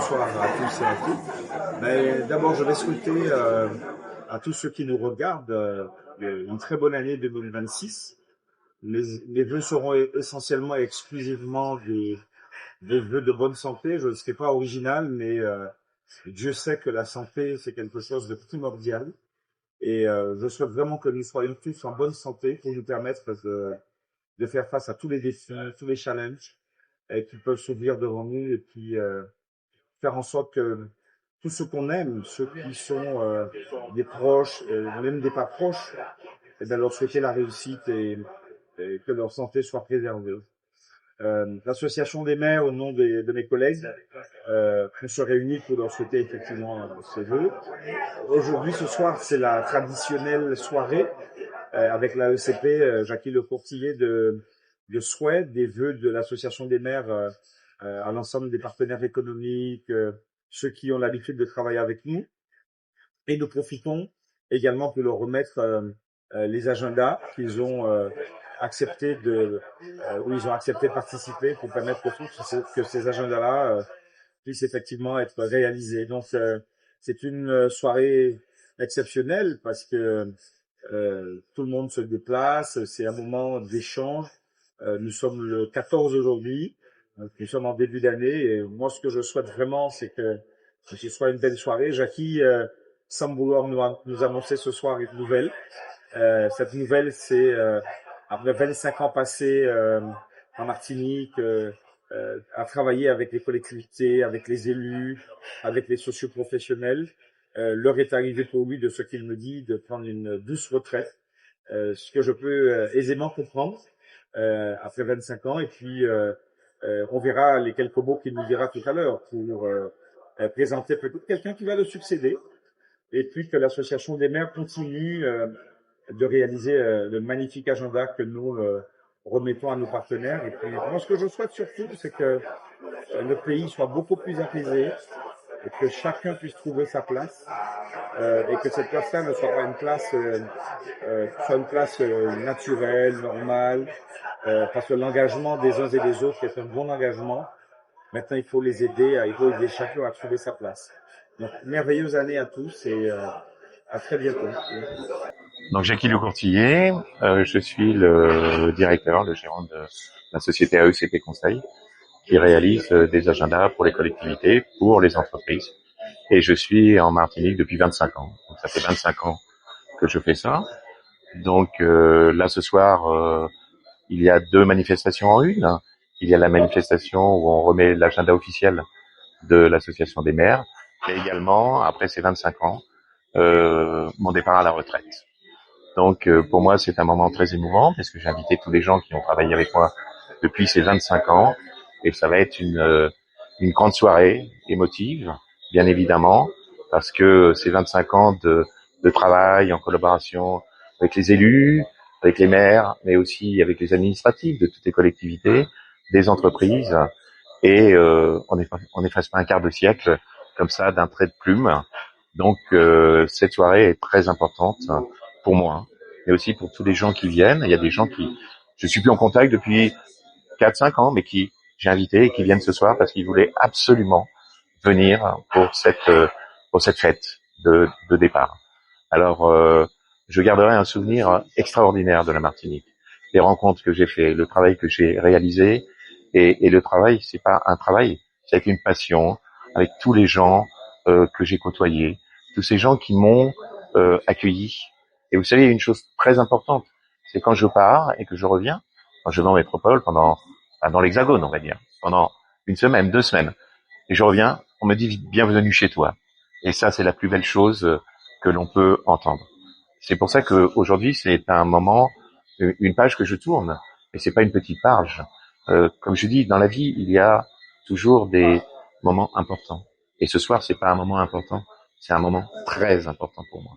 bonsoir à tous et à toutes. D'abord, je vais souhaiter à tous ceux qui nous regardent une très bonne année 2026. Mes vœux seront essentiellement et exclusivement des vœux de bonne santé. Je ne serai pas original, mais Dieu sait que la santé, c'est quelque chose de primordial. Et je souhaite vraiment que nous soyons tous en bonne santé pour nous permettre de faire face à tous les défis, tous les challenges qui peuvent s'ouvrir devant nous et puis faire en sorte que tous ceux qu'on aime, ceux qui sont des proches, même des pas proches, et bien leur souhaiter la réussite et que leur santé soit préservée. L'association des maires, au nom de mes collègues, on se réunit pour leur souhaiter effectivement ces vœux. Aujourd'hui, ce soir, c'est la traditionnelle soirée avec la ECP, Jackie Le Courtier, de souhait, des vœux de l'association des maires à l'ensemble des partenaires économiques, ceux qui ont l'habitude de travailler avec nous. Et nous profitons également pour leur remettre les agendas qu'ils ont accepté où ils ont accepté de participer pour permettre que ces agendas-là puissent effectivement être réalisés. Donc, c'est une soirée exceptionnelle parce que tout le monde se déplace, c'est un moment d'échange. Nous sommes le 14 aujourd'hui, nous sommes en début d'année et moi ce que je souhaite vraiment c'est que ce soit une belle soirée. Jackie semble vouloir nous annoncer ce soir une nouvelle. Cette nouvelle c'est après 25 ans passés en Martinique, à travailler avec les collectivités, avec les élus, avec les socioprofessionnels. L'heure est arrivée pour lui, de ce qu'il me dit, de prendre une douce retraite, ce que je peux aisément comprendre après 25 ans. Et puis, on verra les quelques mots qu'il nous dira tout à l'heure pour présenter peut-être quelqu'un qui va le succéder. Et puis que l'association des maires continue de réaliser le magnifique agenda que nous remettons à nos partenaires. Et puis, moi, ce que je souhaite surtout, c'est que le pays soit beaucoup plus apaisé, et que chacun puisse trouver sa place, et que cette place-là ne soit pas une place, soit une place naturelle, normale, parce que l'engagement des uns et des autres est un bon engagement. Maintenant, il faut les aider, il faut aider chacun à trouver sa place. Donc, merveilleuse année à tous et à très bientôt. Donc, Jackie Le Courtier, je suis le directeur, le gérant de la société AECP Conseil, qui réalise des agendas pour les collectivités, pour les entreprises. Et je suis en Martinique depuis 25 ans. Donc, ça fait 25 ans que je fais ça. Donc, là, ce soir, il y a deux manifestations en une. Il y a la manifestation où on remet l'agenda officiel de l'association des maires, et également, après ces 25 ans, mon départ à la retraite. Donc, pour moi, c'est un moment très émouvant parce que j'ai invité tous les gens qui ont travaillé avec moi depuis ces 25 ans, et ça va être une grande soirée émotive, bien évidemment, parce que ces 25 ans de travail en collaboration avec les élus, avec les maires, mais aussi avec les administratifs de toutes les collectivités, des entreprises, et on n'efface pas un quart de siècle comme ça d'un trait de plume. Donc, cette soirée est très importante pour moi, mais aussi pour tous les gens qui viennent. Il y a des gens qui, je suis plus en contact depuis 4-5 ans, mais qui j'ai invité et qui viennent ce soir parce qu'ils voulaient absolument venir pour cette fête de départ. Alors, je garderai un souvenir extraordinaire de la Martinique, les rencontres que j'ai fait, le travail que j'ai réalisé, et le travail, c'est pas un travail, c'est avec une passion, avec tous les gens que j'ai côtoyés, tous ces gens qui m'ont accueilli. Et vous savez, il y a une chose très importante, c'est quand je pars et que je reviens, quand je vais en métropole dans l'Hexagone, on va dire, pendant une semaine, 2 semaines, et je reviens, on me dit bienvenue chez toi. Et ça, c'est la plus belle chose que l'on peut entendre. C'est pour ça que aujourd'hui, c'est un moment, une page que je tourne, et c'est pas une petite page. Comme je dis, dans la vie, il y a toujours des moments importants. Et ce soir, c'est pas un moment important, c'est un moment très important pour moi.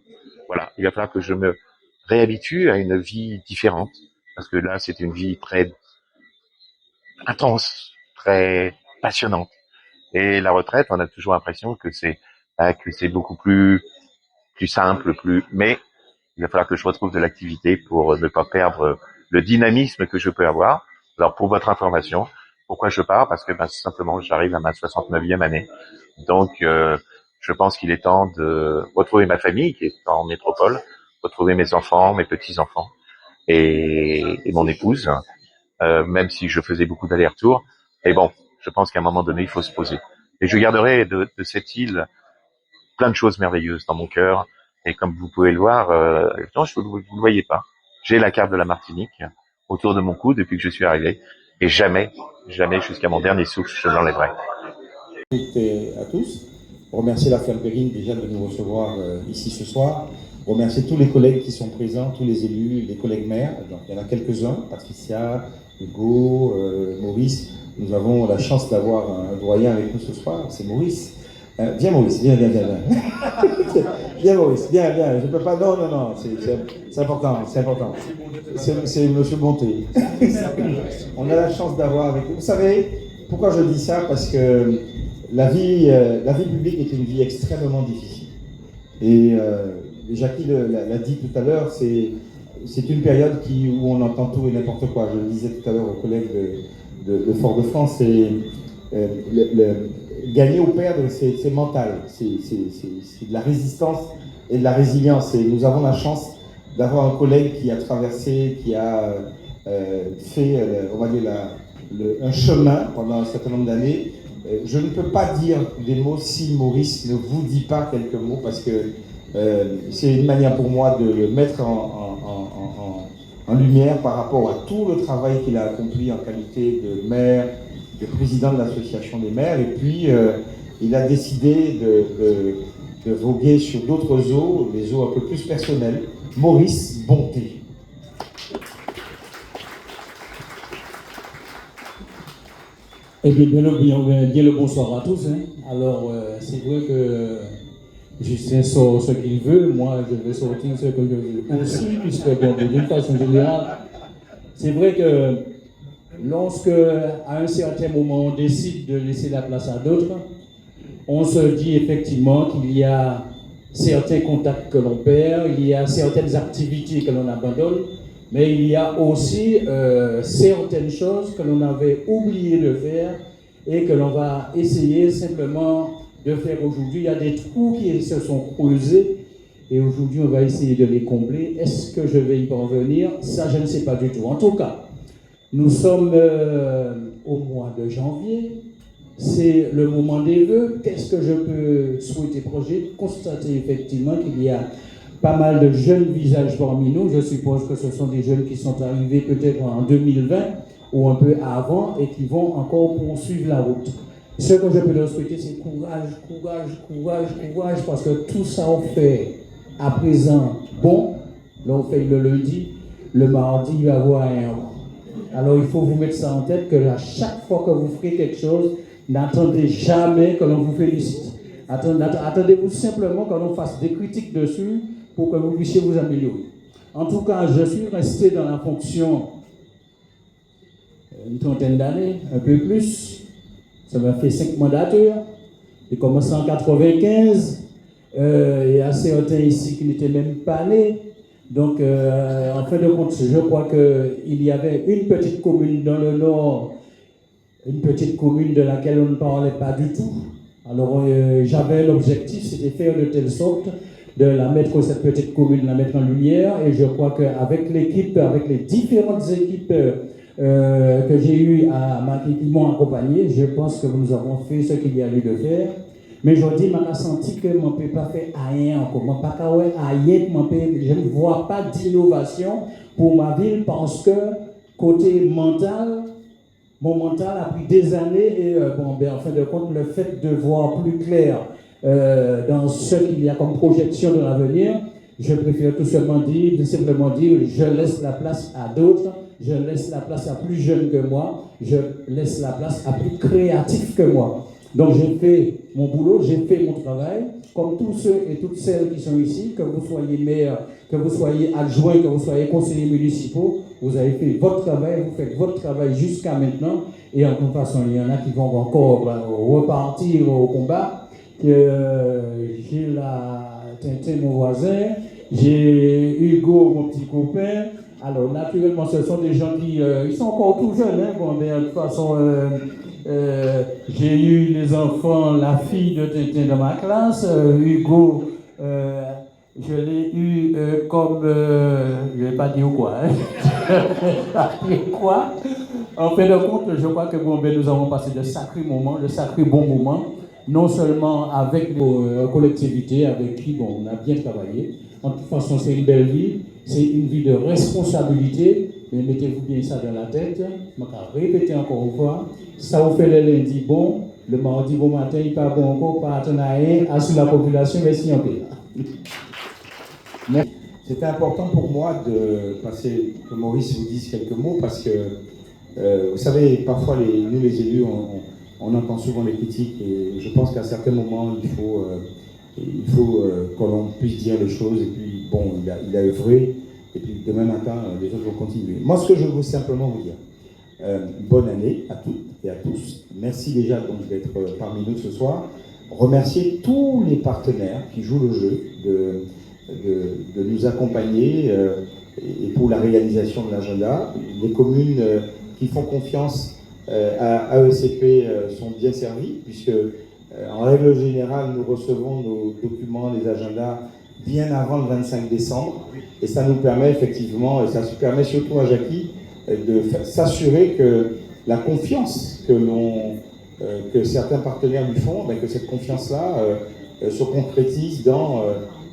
Voilà, il va falloir que je me réhabitue à une vie différente, parce que là, c'est une vie très intense, très passionnante. Et la retraite, on a toujours l'impression que c'est beaucoup plus simple, mais il va falloir que je retrouve de l'activité pour ne pas perdre le dynamisme que je peux avoir. Alors, pour votre information, pourquoi je pars? Parce que simplement, j'arrive à ma 69e année. Donc, je pense qu'il est temps de retrouver ma famille qui est en métropole, retrouver mes enfants, mes petits-enfants et mon épouse, même si je faisais beaucoup d'allers-retours. Et bon, je pense qu'à un moment donné, il faut se poser. Et je garderai de cette île plein de choses merveilleuses dans mon cœur. Et comme vous pouvez le voir, non, vous ne le voyez pas. J'ai la carte de la Martinique autour de mon cou depuis que je suis arrivé. Et jamais, jamais jusqu'à mon dernier souffle, je l'enlèverai. À tous. Remercier la ferme Périne déjà de nous recevoir ici ce soir. Remercier tous les collègues qui sont présents, tous les élus, les collègues maires. Donc, il y en a quelques-uns, Patricia, Hugo, Maurice. Nous avons la chance d'avoir un doyen avec nous ce soir, c'est Maurice. Viens Maurice, viens. Viens Maurice, viens. Je peux pas, non, c'est important. C'est Monsieur Bonté. On a la chance d'avoir avec nous. Vous savez, pourquoi je dis ça? Parce que la vie publique est une vie extrêmement difficile. Et Jackie l'a dit tout à l'heure, c'est une période où on entend tout et n'importe quoi. Je le disais tout à l'heure aux collègues de Fort-de-France, gagner ou perdre, c'est mental. C'est de la résistance et de la résilience. Et nous avons la chance d'avoir un collègue qui a traversé, qui a fait, on va dire, un chemin pendant un certain nombre d'années. Je ne peux pas dire des mots si Maurice ne vous dit pas quelques mots, parce que c'est une manière pour moi de le mettre en lumière par rapport à tout le travail qu'il a accompli en qualité de maire, de président de l'association des maires. Et puis, il a décidé de voguer sur d'autres eaux, des eaux un peu plus personnelles. Maurice Bonté. Et bien, bien le bonsoir à tous. Hein. Alors, c'est vrai que Justin sort ce qu'il veut, moi je vais sortir ce que je veux aussi, puisque bon, d'une façon générale, c'est vrai que lorsque, à un certain moment, on décide de laisser la place à d'autres, on se dit effectivement qu'il y a certains contacts que l'on perd, il y a certaines activités que l'on abandonne, mais il y a aussi certaines choses que l'on avait oublié de faire et que l'on va essayer simplement de faire aujourd'hui. Il y a des trous qui se sont creusés et aujourd'hui on va essayer de les combler. Est-ce que je vais y parvenir? Ça, je ne sais pas du tout. En tout cas, nous sommes au mois de janvier. C'est le moment des vœux. Qu'est-ce que je peux souhaiter, projet? Constater effectivement qu'il y a pas mal de jeunes visages parmi nous. Je suppose que ce sont des jeunes qui sont arrivés peut-être en 2020 ou un peu avant et qui vont encore poursuivre la route. Ce que je peux leur souhaiter, c'est courage, parce que tout ça on fait à présent bon. Là, on fait le lundi, le mardi, il va y avoir un... Alors, il faut vous mettre ça en tête, que à chaque fois que vous ferez quelque chose, n'attendez jamais que l'on vous félicite. Attendez-vous simplement que l'on fasse des critiques dessus pour que vous puissiez vous améliorer. En tout cas, je suis resté dans la fonction une trentaine d'années, un peu plus. Ça m'a fait 5 mandatures. J'ai commencé en 95. Il y a certains ici qui n'étaient même pas nés. Donc, en fin de compte, je crois qu'il y avait une petite commune dans le nord, une petite commune de laquelle on ne parlait pas du tout. Alors, j'avais l'objectif, c'était faire de telle sorte de la mettre, cette petite commune, la mettre en lumière. Et je crois qu'avec l'équipe, avec les différentes équipes que j'ai eu qui m'ont accompagné, je pense que nous avons fait ce qu'il y a lieu de faire. Mais je dis, je senti que je ne peux pas faire rien encore. Je ne vois pas d'innovation pour ma ville parce que côté mental, mon mental a pris des années et en fin de compte, le fait de voir plus clair dans ce qu'il y a comme projection de l'avenir, je préfère tout simplement dire, je laisse la place à d'autres. Je laisse la place à plus jeunes que moi, je laisse la place à plus créatifs que moi. Donc j'ai fait mon boulot, j'ai fait mon travail, comme tous ceux et toutes celles qui sont ici, que vous soyez maire, que vous soyez adjoint, que vous soyez conseillers municipaux, vous avez fait votre travail, vous faites votre travail jusqu'à maintenant, et en toute façon, il y en a qui vont encore repartir au combat. J'ai Tintin, mon voisin, j'ai Hugo, mon petit copain. Alors, naturellement, ce sont des gens qui ils sont encore tout jeunes, de toute façon, J'ai eu les enfants, la fille de Tintin dans ma classe, Hugo, je l'ai eu comme, je ne vais pas dire quoi, hein. Je ne vais pas dire quoi. En fin de compte, je crois que nous avons passé de sacrés moments, de sacrés bons moments, non seulement avec les collectivités avec qui on a bien travaillé. En toute façon, c'est une belle vie, c'est une vie de responsabilité, mais mettez-vous bien ça dans la tête. Je vais répéter encore une fois, ça vous fait le lundi bon, le mardi bon matin, il pas bon encore, pas attendre à rien, assurer la population, merci en paix. C'était important pour moi de passer, que Maurice vous dise quelques mots, parce que vous savez, parfois nous les élus, on entend souvent les critiques, et je pense qu'à certains moments, il faut que l'on puisse dire les choses, et puis bon, il a œuvré, et puis demain matin, les autres vont continuer. Moi, ce que je veux simplement vous dire, bonne année à toutes et à tous. Merci déjà donc d'être parmi nous ce soir. Remercier tous les partenaires qui jouent le jeu, de nous accompagner et pour la réalisation de l'agenda. Les communes qui font confiance à AECP sont bien servies, puisque en règle générale, nous recevons nos documents, les agendas, bien avant le 25 décembre. Et ça nous permet effectivement, et ça permet surtout à Jackie, de s'assurer que la confiance que certains partenaires lui font, que cette confiance-là se concrétise dans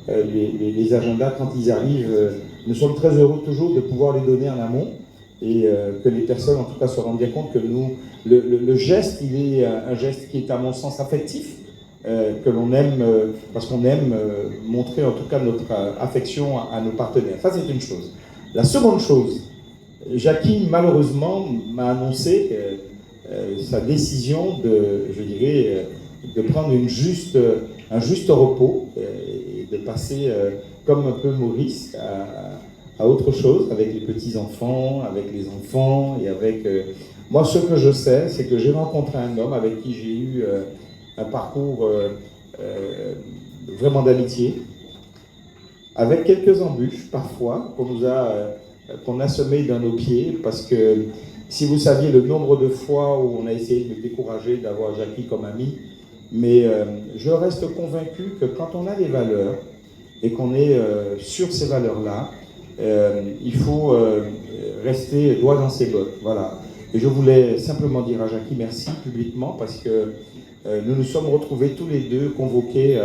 les agendas quand ils arrivent. Nous sommes très heureux toujours de pouvoir les donner en amont, et que les personnes en tout cas se rendent bien compte que le geste, il est un geste qui est à mon sens affectif, que l'on aime, parce qu'on aime montrer en tout cas notre affection à nos partenaires. Ça, c'est une chose. La seconde chose, Jackie malheureusement m'a annoncé sa décision de prendre un juste repos et de passer comme un peu Maurice à autre chose, avec les petits-enfants, avec les enfants, et avec... Moi, ce que je sais, c'est que j'ai rencontré un homme avec qui j'ai eu un parcours vraiment d'amitié, avec quelques embûches, parfois, qu'on a semées dans nos pieds, parce que si vous saviez le nombre de fois où on a essayé de me décourager d'avoir Jackie comme ami, mais je reste convaincu que quand on a des valeurs, et qu'on est sur ces valeurs-là, il faut rester droit dans ses bottes. Voilà. Et je voulais simplement dire à Jackie merci publiquement, parce que nous nous sommes retrouvés tous les deux convoqués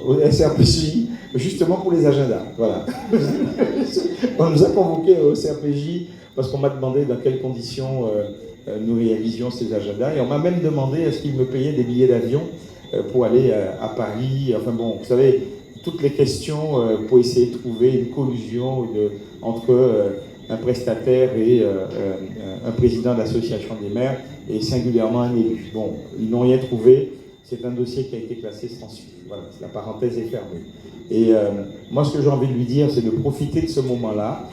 au SRPJ, justement pour les agendas. Voilà. On nous a convoqués au SRPJ parce qu'on m'a demandé dans quelles conditions nous réalisions ces agendas, et on m'a même demandé est-ce qu'ils me payaient des billets d'avion pour aller à Paris. Enfin bon, vous savez, toutes les questions pour essayer de trouver une collusion entre un prestataire et un président d'association des maires, et singulièrement un élu. Bon, ils n'ont rien trouvé. C'est un dossier qui a été classé sans suite. Voilà, la parenthèse est fermée. Et moi, ce que j'ai envie de lui dire, c'est de profiter de ce moment-là.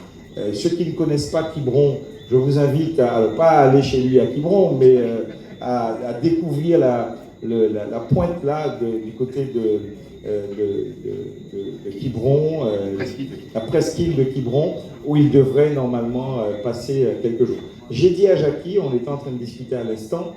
Ceux qui ne connaissent pas Quiberon, je vous invite à pas aller chez lui à Quiberon, mais à découvrir la pointe là du côté de Quiberon, la presqu'île de Quiberon, où il devrait normalement passer quelques jours. J'ai dit à Jackie, on était en train de discuter à l'instant,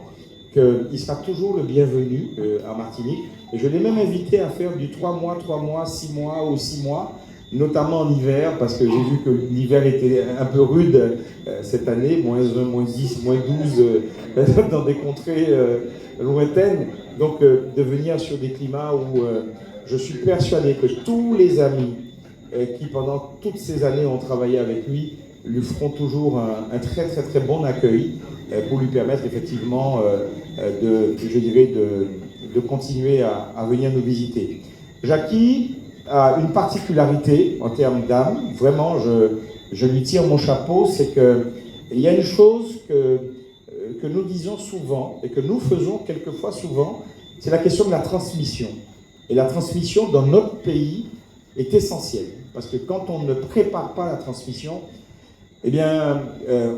qu'il sera toujours le bienvenu à Martinique. Et je l'ai même invité à faire du 3 mois, 3 mois, 6 mois ou 6 mois, notamment en hiver, parce que j'ai vu que l'hiver était un peu rude cette année, moins 1, moins 10, moins 12, dans des contrées lointaines. Donc de venir sur des climats où je suis persuadé que tous les amis qui pendant toutes ces années ont travaillé avec lui feront toujours un très très très bon accueil pour lui permettre effectivement de continuer à venir nous visiter. Jackie a une particularité en termes d'âme, vraiment je lui tire mon chapeau, c'est qu'il y a une chose que nous disons souvent et que nous faisons quelquefois souvent, c'est la question de la transmission. Et la transmission dans notre pays est essentielle, parce que quand on ne prépare pas la transmission, eh bien,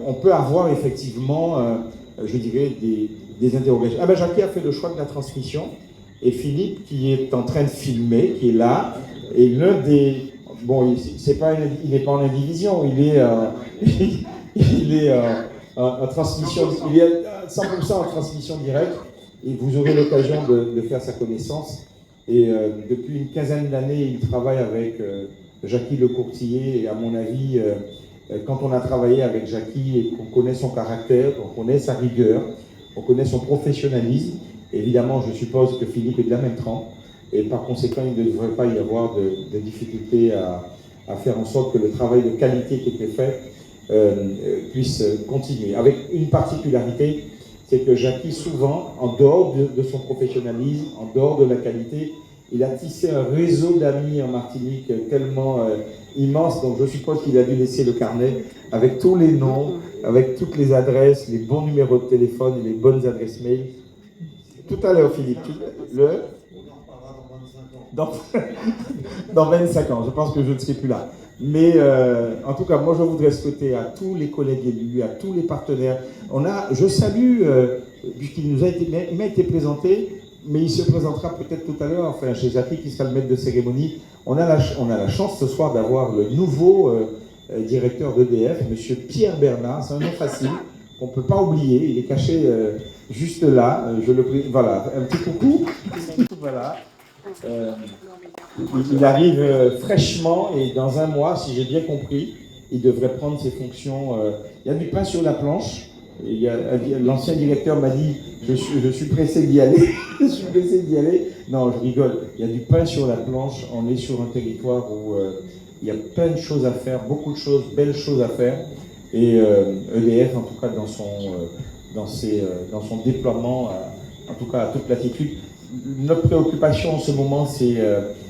on peut avoir effectivement, des interrogations. Ah ben, Jackie a fait le choix de la transmission, et Philippe, qui est en train de filmer, qui est là, est l'un des... Bon, il n'est pas en indivision, il est en transmission, il est 100% en transmission directe, et vous aurez l'occasion de faire sa connaissance. Et depuis une quinzaine d'années, il travaille avec Jackie Lecourtier, et à mon avis, quand on a travaillé avec Jackie et qu'on connaît son caractère, qu'on connaît sa rigueur, on connaît son professionnalisme, évidemment, je suppose que Philippe est de la même trempe, et par conséquent, il ne devrait pas y avoir de difficulté à faire en sorte que le travail de qualité qui était fait puisse continuer. Avec une particularité, c'est que Jackie, souvent, en dehors de son professionnalisme, en dehors de la qualité, il a tissé un réseau d'amis en Martinique tellement immense, donc je suppose qu'il a dû laisser le carnet avec tous les noms, avec toutes les adresses, les bons numéros de téléphone et les bonnes adresses mail. Tout à l'heure, Philippe, dans 25 ans, je pense que je ne serai plus là. Mais en tout cas, moi je voudrais souhaiter à tous les collègues élus, à tous les partenaires. Je salue, puisqu'il m'a été présenté, mais il se présentera peut-être tout à l'heure, enfin chez Jackie qui sera le maître de cérémonie. On a la chance ce soir d'avoir le nouveau directeur d'EDF, monsieur Pierre Bernard. C'est un nom facile qu'on ne peut pas oublier. Il est caché juste là. Voilà, un petit coucou. Voilà. Il arrive fraîchement et dans un mois, si j'ai bien compris, il devrait prendre ses fonctions. Il y a du pain sur la planche. L'ancien directeur m'a dit je suis pressé d'y aller. Je suis pressé d'y aller. Non, je rigole. Il y a du pain sur la planche. On est sur un territoire où il y a plein de choses à faire, beaucoup de choses, belles choses à faire. Et EDF, en tout cas dans son déploiement, en tout cas à toute latitude. Notre préoccupation en ce moment, c'est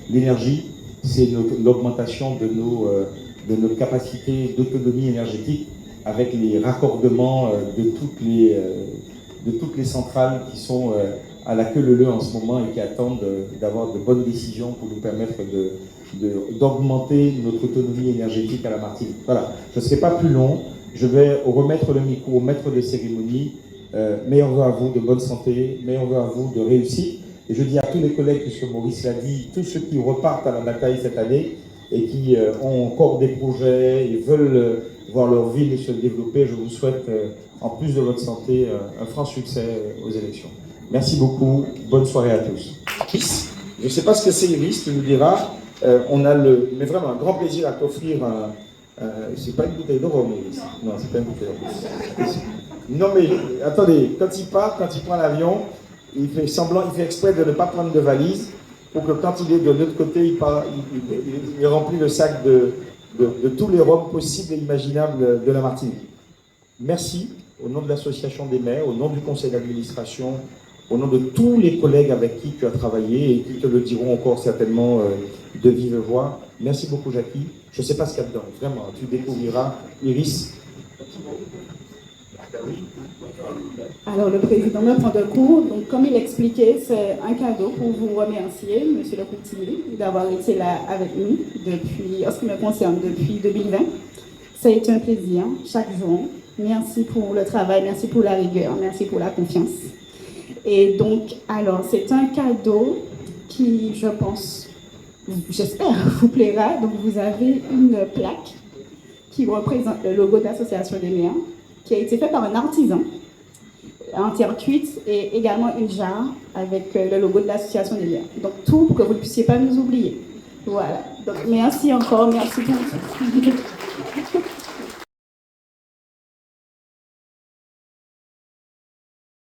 l'énergie, c'est l'augmentation de nos capacités d'autonomie énergétique avec les raccordements de toutes les centrales qui sont à la queue leu en ce moment et qui attendent d'avoir de bonnes décisions pour nous permettre d'augmenter notre autonomie énergétique à la Martinique. Voilà, je ne serai pas plus long, je vais remettre le micro au maître de cérémonie. Meilleurs vœux à vous de bonne santé, meilleurs vœux à vous de réussite. Et je dis à tous les collègues, puisque Maurice l'a dit, tous ceux qui repartent à la bataille cette année et qui ont encore des projets et veulent voir leur ville se développer, je vous souhaite, en plus de votre santé, un franc succès aux élections. Merci beaucoup, bonne soirée à tous. Je ne sais pas ce que c'est Iris, tu nous diras. Mais vraiment un grand plaisir à t'offrir c'est pas une bouteille de rhum, Iris. Non, c'est pas une bouteille de rhum. Non mais attendez, quand il prend l'avion, il fait exprès de ne pas prendre de valise pour que quand il est de l'autre côté, il remplit le sac de tous les rhums possibles et imaginables de la Martinique. Merci au nom de l'association des maires, au nom du conseil d'administration, au nom de tous les collègues avec qui tu as travaillé et qui te le diront encore certainement de vive voix. Merci beaucoup Jackie. Je ne sais pas ce qu'il y a dedans, vraiment, tu découvriras. Iris. Alors le président me prend de court, donc comme il expliquait, c'est un cadeau pour vous remercier, monsieur Lecourtier, d'avoir été là avec nous depuis, en ce qui me concerne, depuis 2020. Ça a été un plaisir, chaque jour. Merci pour le travail, merci pour la rigueur, merci pour la confiance. Et donc, alors, c'est un cadeau qui, je pense, j'espère, vous plaira. Donc, vous avez une plaque qui représente le logo de l'Association des maires, qui a été fait par un artisan en terre cuite, et également une jarre avec le logo de l'Association des maires. Donc, tout pour que vous ne puissiez pas nous oublier. Voilà. Donc, merci encore, merci pour tout.